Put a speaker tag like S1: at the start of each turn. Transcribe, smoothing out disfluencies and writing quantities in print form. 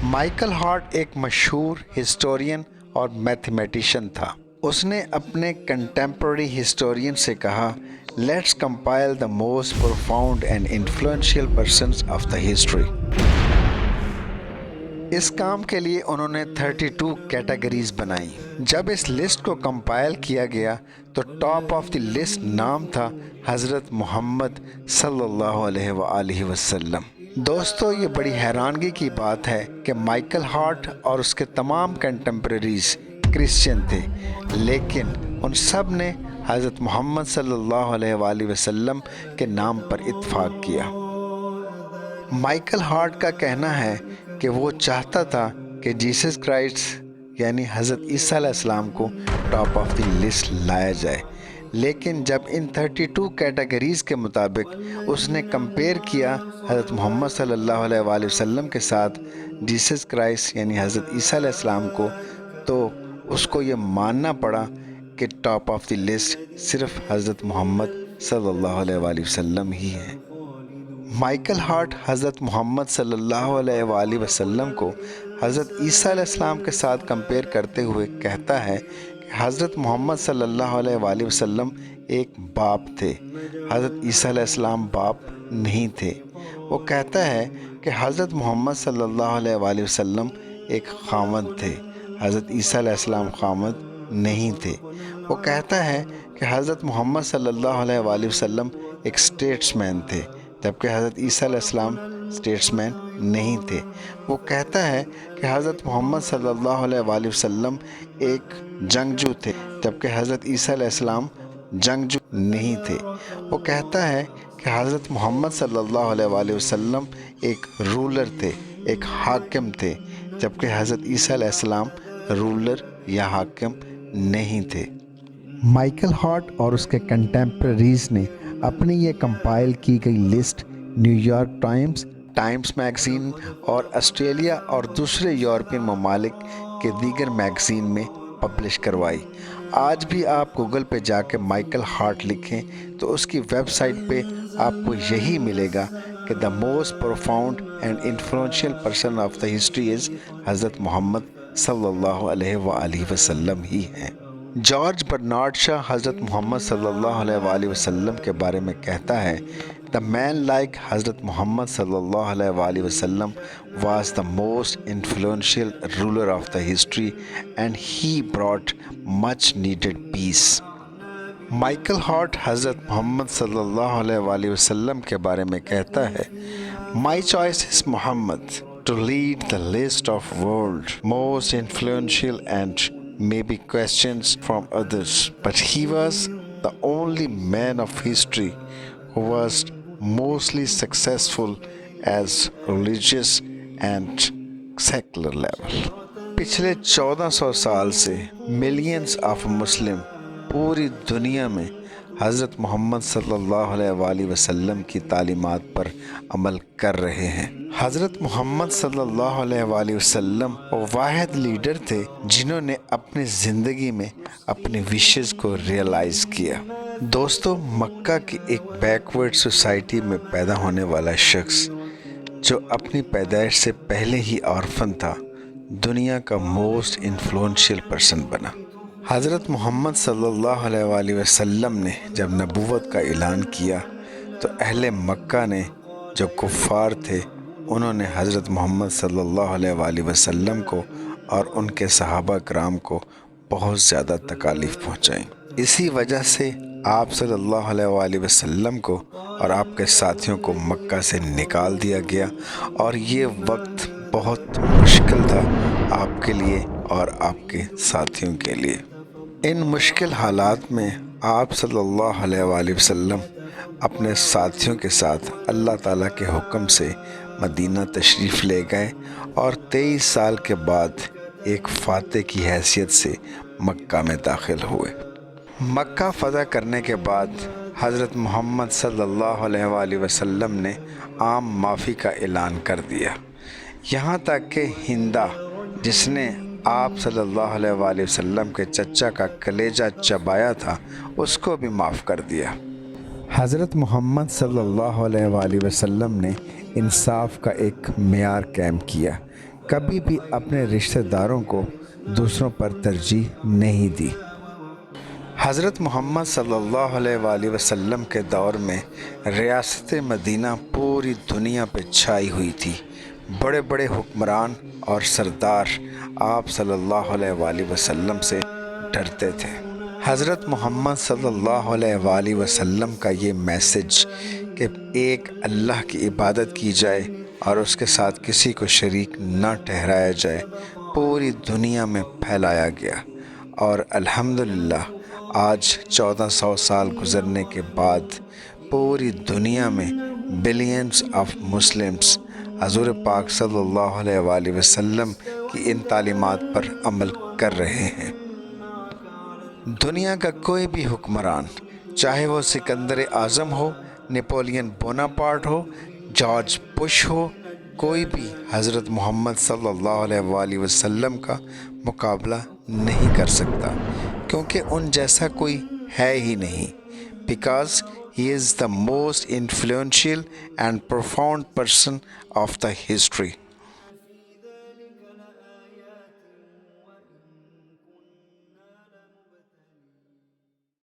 S1: Michael Hart ایک مشہور historian اور میتھمیٹیشین تھا۔ اس نے اپنے کنٹمپرری ہسٹورین سے کہا، let's compile the most profound and influential persons of the history. اس کام کے لیے انہوں نے 32 کیٹیگریز بنائی۔ جب اس لسٹ کو کمپائل کیا گیا تو ٹاپ آف دی لسٹ نام تھا حضرت محمد صلی اللہ علیہ وآلہ وسلم۔ دوستو، یہ بڑی حیرانگی کی بات ہے کہ مائیکل ہارٹ اور اس کے تمام کنٹمپریریز کرسچن تھے، لیکن ان سب نے حضرت محمد صلی اللہ علیہ وآلہ وسلم کے نام پر اتفاق کیا۔ مائیکل ہارٹ کا کہنا ہے کہ وہ چاہتا تھا کہ جیسس کرائسٹ یعنی حضرت عیسیٰ علیہ السلام کو ٹاپ آف دی لسٹ لایا جائے، لیکن جب ان 32 کیٹیگریز کے مطابق اس نے کمپیئر کیا حضرت محمد صلی اللہ علیہ وآلہ وسلم کے ساتھ جیسس کرائسٹ یعنی حضرت عیسیٰ علیہ السلام کو، تو اس کو یہ ماننا پڑا کہ ٹاپ آف دی لسٹ صرف حضرت محمد صلی اللہ علیہ وآلہ وسلم ہی ہے۔ مائیکل ہارٹ حضرت محمد صلی اللہ علیہ وآلہ وسلم کو حضرت عیسیٰ علیہ السلام کے ساتھ کمپیئر کرتے ہوئے کہتا ہے کہ حضرت محمد صلی اللہ علیہ وآلہ وسلم ایک باپ تھے، حضرت عیسیٰ علیہ السلام باپ نہیں تھے۔ وہ کہتا ہے کہ حضرت محمد صلی اللہ علیہ وآلہ وسلم ایک خاوند تھے، حضرت عیسیٰ علیہ السلام خاوند نہیں تھے۔ وہ کہتا ہے کہ حضرت محمد صلی اللہ علیہ وآلہ وسلم ایک اسٹیٹس مین تھے، جبکہ حضرت عیسیٰ علیہ السلام اسٹیٹس مین نہیں تھے۔ وہ کہتا ہے کہ حضرت محمد صلی اللہ علیہ وآلہ وسلم ایک جنگجو تھے، جبکہ حضرت عیسیٰ علیہ السلام جنگجو نہیں تھے۔ وہ کہتا ہے کہ حضرت محمد صلی اللہ علیہ وآلہ وسلم ایک رولر تھے، ایک حاکم تھے، جبکہ حضرت عیسیٰ علیہ السلام رولر یا حاکم نہیں تھے۔ مائیکل ہارٹ اور اس کے کنٹمپریریز نے اپنی یہ کمپائل کی گئی list new York Times magazine اور آسٹریلیا اور دوسرے یورپین ممالک کے دیگر میگزین میں پبلش کروائی۔ آج بھی آپ گوگل پہ جا کے مائیکل ہارٹ لکھیں تو اس کی ویب سائٹ پہ آپ کو یہی ملے گا کہ the most profound and influential person of the history is Hazrat Muhammad صلی اللہ علیہ وآلہ وسلم ہی ہیں۔ جارج برنارڈ شاہ حضرت محمد صلی اللہ علیہ وآلہ وسلم کے بارے میں کہتا ہے، The man like حضرت محمد صلی اللہ علیہ وآلہ وسلم was the most influential ruler of the history and he brought much needed peace۔ Michael Hart حضرت محمد صلی اللہ علیہ وآلہ وسلم کے بارے میں کہتا ہے، My choice is Muhammad to lead the list of world most influential and maybe questions from others, but he was the only man of history who was mostly successful as religious and secular level۔ پچھلے 1400 سال سے millions of Muslim پوری دنیا میں حضرت محمد صلی اللہ علیہ وآلہ وسلم کی تعلیمات پر عمل کر رہے ہیں۔ حضرت محمد صلی اللہ علیہ وآلہ وسلم وہ واحد لیڈر تھے جنہوں نے اپنی زندگی میں اپنی وشز کو ریئلائز کیا۔ دوستو، مکہ کی ایک بیکورڈ سوسائٹی میں پیدا ہونے والا شخص جو اپنی پیدائش سے پہلے ہی آرفن تھا، دنیا کا موسٹ انفلوئنشیل پرسن بنا۔ حضرت محمد صلی اللہ علیہ وآلہ وسلم نے جب نبوت کا اعلان کیا تو اہل مکہ نے جو کفار تھے انہوں نے حضرت محمد صلی اللہ علیہ وآلہ وسلم کو اور ان کے صحابہ کرام کو بہت زیادہ تکالیف پہنچائیں۔ اسی وجہ سے آپ صلی اللہ علیہ وآلہ وسلم کو اور آپ کے ساتھیوں کو مکہ سے نکال دیا گیا، اور یہ وقت بہت مشکل تھا آپ کے لیے اور آپ کے ساتھیوں کے لیے۔ ان مشکل حالات میں آپ صلی اللہ علیہ وآلہ وسلم اپنے ساتھیوں کے ساتھ اللہ تعالیٰ کے حکم سے مدینہ تشریف لے گئے اور 23 سال کے بعد ایک فاتح کی حیثیت سے مکہ میں داخل ہوئے۔ مکہ فتح کرنے کے بعد حضرت محمد صلی اللہ علیہ وآلہ وسلم نے عام معافی کا اعلان کر دیا، یہاں تک کہ ہندہ جس نے آپ صلی اللہ علیہ وآلہ وسلم کے چچا کا کلیجہ چبایا تھا اس کو بھی معاف کر دیا۔ حضرت محمد صلی اللہ علیہ وآلہ وسلم نے انصاف کا ایک معیار قائم کیا کبھی بھی اپنے رشتہ داروں کو دوسروں پر ترجیح نہیں دی۔ حضرت محمد صلی اللہ علیہ وآلہ وسلم کے دور میں ریاست مدینہ پوری دنیا پہ چھائی ہوئی تھی۔ بڑے بڑے حکمران اور سردار آپ صلی اللہ علیہ وآلہ وسلم سے ڈرتے تھے۔ حضرت محمد صلی اللہ علیہ وآلہ وسلم کا یہ میسج کہ ایک اللہ کی عبادت کی جائے اور اس کے ساتھ کسی کو شریک نہ ٹھہرایا جائے، پوری دنیا میں پھیلایا گیا، اور الحمدللہ آج 1400 سال گزرنے کے بعد پوری دنیا میں بلینز آف مسلمز حضور پاک صلی اللہ علیہ وآلہ وسلم کی ان تعلیمات پر عمل کر رہے ہیں۔ دنیا کا کوئی بھی حکمران، چاہے وہ سکندر اعظم ہو، نیپولین بوناپارٹ ہو، جارج بش ہو، کوئی بھی حضرت محمد صلی اللہ علیہ وآلہ وسلم کا مقابلہ نہیں کر سکتا، کیونکہ ان جیسا کوئی ہے ہی نہیں، because he is the most influential and profound person of the history.